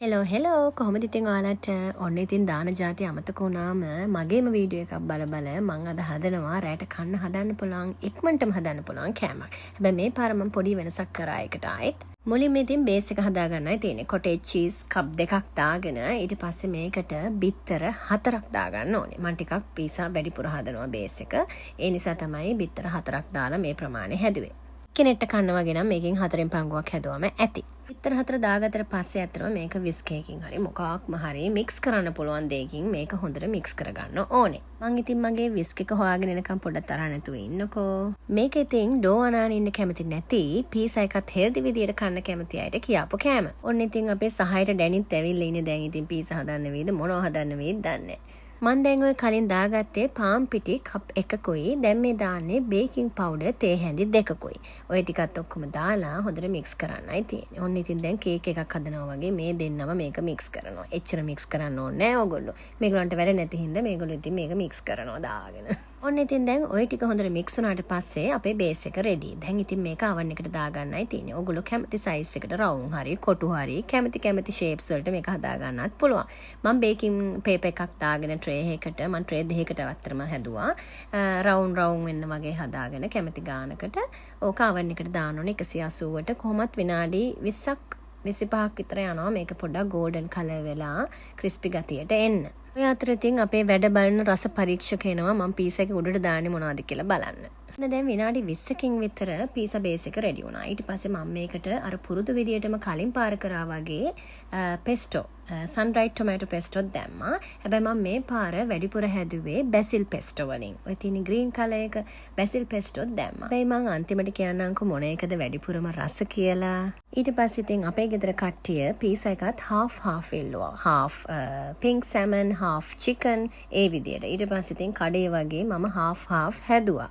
Hello කොහොමද ඉතින් ඔයාලට ඔන්න ඉතින් දාන જાති අමතක වුණාම මගේම වීඩියෝ එකක් බල මං අද හදනවා රැට කන්න හදන්න පුළුවන් ඉක්මනටම හදන්න පුළුවන් කෑමක්. හැබැයි මේ පාර මම පොඩි වෙනසක් කරා එකට ආයෙත්. මුලින්ම ඉතින් බේස් එක හදාගන්නයි තියෙන්නේ. කොටේජ් චීස් කප් දෙකක් දාගෙන ඊට පස්සේ මේකට බිත්තර 4ක් දාගන්න ඕනේ. මම ටිකක් පීසා වැඩිපුර හදනවා බේස් එක. ඒ නිසා තමයි බිත්තර 4ක් දාලා මේ ප්‍රමාණය හැදුවේ. කෙනෙක්ට කන්න වගේ නම් මේකෙන් 4න් පංගුවක් හැදුවම ඇති. බිත්තර 4 දාගත්තට පස්සේ අතරම මේක විස්ක් එකකින් හරි මොකක්ම හරි මික්ස් කරන්න පුළුවන් දෙයකින් මේක හොඳට මික්ස් කරගන්න ඕනේ. මං ඉතින් මගේ විස්ක් එක හොයාගෙන එනකම් පොඩ්ඩක් තරහ නැතුව ඉන්නකෝ. මේක ඉතින් ඩෝ අනාගෙන ඉන්න කැමති නැති පීසා එකත් හෙල්දි විදියට කන්න කැමති අයට කියාපු කෑම. ඔන්න ඉතින් අපේ සහයට ඩැනිත් ඇවිල්ලා ඉන්නේ දැන් ඉතින් පීසා හදන්න වේද මොනව හදන්න වේද දන්නේ මන් දැන් ඔය කලින් දාගත්තේ පාම් පිටි කප් එකකුයි දැන් මේ දාන්නේ බේකින් පවුඩර් තේ හැඳි දෙකකුයි. ඔය ටිකත් ඔක්කොම දාලා හොඳට මික්ස් කරන්නයි තියෙන්නේ. ඔන්න ඉතින් දැන් කේක් එකක් හදනවා වගේ මේ දෙන්නම මේක මික්ස් කරනවා. එච්චර මික්ස් කරන්න ඕනේ නෑ ඕගොල්ලෝ. මේගොල්ලන්ට වැඩ නැති හින්දා මේගොල්ලෝ ඉතින් මේක මික්ස් කරනවා දාගෙන. ඔන්න ඉතින් දැන් ඔය ටික හොඳට මික්ස් වුණාට පස්සේ අපේ බේස් එක රෙඩි. දැන් ඉතින් මේක oven එකට දාගන්නයි තියෙන්නේ. ඔයගොල්ලෝ කැමති size එකට රවුම් හරි කොටු හරි කැමති shapes වලට මේක හදා ගන්නත් පුළුවන්. මම බේකින් පේපර් එකක් දාගෙන tray එකකට මම tray දෙකකට අතරම හැදුවා. රවුම් වෙන්න වගේ හදාගෙන කැමති ගානකට ඕක oven එකට දාන්න ඕනේ 180ට කොහොමත් විනාඩි 20ක් 25ක් විතර යනවා මේක පොඩ්ඩක් golden color වෙලා crispy ගතියට එන්න. ඔය අතර ඉතින් අපේ වැඩ බලන රස පරීක්ෂක එනවා මම පීසා එක උඩට දාන්නේ මොනවද කියලා බලන්න. දැන් විනාඩි 20කින් විතර පීසා බේස් එක රෙඩි වුණා. ඊට පස්සේ මම මේකට අර පුරුදු විදියටම කලින් පාර කරා වගේ පෙස්ටෝ sun-dried tomato pesto දැම්මා. හැබැයි මම මේ පාර වැඩිපුර හැදුවේ basil pesto වලින්. ඔය තියෙන green color එක basil pesto දැම්මා. හැබැයි මම අන්තිමට කියන්නම්කො මොන එකද වැඩිපුරම රස කියලා. ඊට පස්සේ ඉතින් අපේ ගෙදර කට්ටිය පීසා එකත් half ඉල්ලුවා. half pink salmon half chicken ඒ විදියට. ඊට පස්සේ ඉතින් කඩේ වගේ මම half හැදුවා.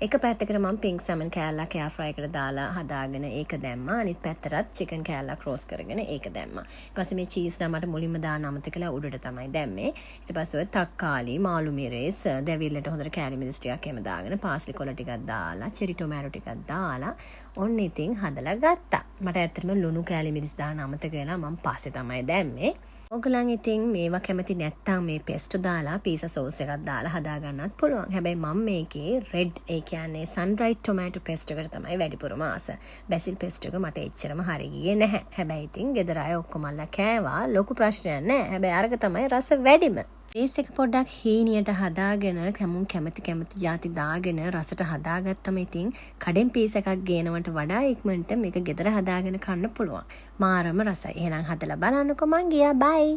එක පැත්තකට මම pink salmon කෑල්ලක් air fry එකට දාලා හදාගෙන ඒක දැම්මා. අනිත් පැත්තටත් chicken කෑල්ලක් roast කරගෙන ඒක දැම්මා. ඊට පස්සේ මේ cheese මට මුලින්ම දාන්න අමතකලා උඩට තමයි දැම්මේ. ඊට පස්සේ ඔය තක්කාලි, මාළු මිරිස්, දෙවිල්ලට හොඳට කෑලි මිරිස් ටිකක් එහෙම දාගෙන පාස්ලි කොළ ටිකක් දාලා, චෙරි ටොමැටෝ ටිකක් දාලා ඔන්න ඉතින් හදලා ගත්තා. මට ඇත්තටම ලුණු කෑලි මිරිස් දාන්න අමතක වෙලා මම පස්සේ තමයි දැම්මේ. ඔයගොල්ලන් ඉතින් මේවා කැමති නැත්තම් මේ පෙස්ටෝ දාලා පීසා සෝස් එකක් දාලා හදා ගන්නත් පුළුවන්. හැබැයි මම මේකේ රෙඩ් ඒ කියන්නේ sun-dried tomato pesto එකට තමයි වැඩිපුරම ආස. basil pesto එක මට එච්චරම හරි ගියේ නැහැ. හැබැයි ඉතින් ගෙදර අය ඔක්කොමලා කෑවා. ලොකු ප්‍රශ්නයක් නැහැ. හැබැයි අරක තමයි රස වැඩිම. බේස් එක පොඩ්ඩක් හීනියට හදාගෙන කැමුන් කැමති જાති දාගෙන රසට හදාගත්තම ඉතින් කඩෙන් පීස් එකක් ගේනවට වඩා ඉක්මනට මේක ගෙදර හදාගෙන කන්න පුළුවන්. මාරම රසයි. එහෙනම් හදලා බලන්නකෝ මං ගියා. බයි.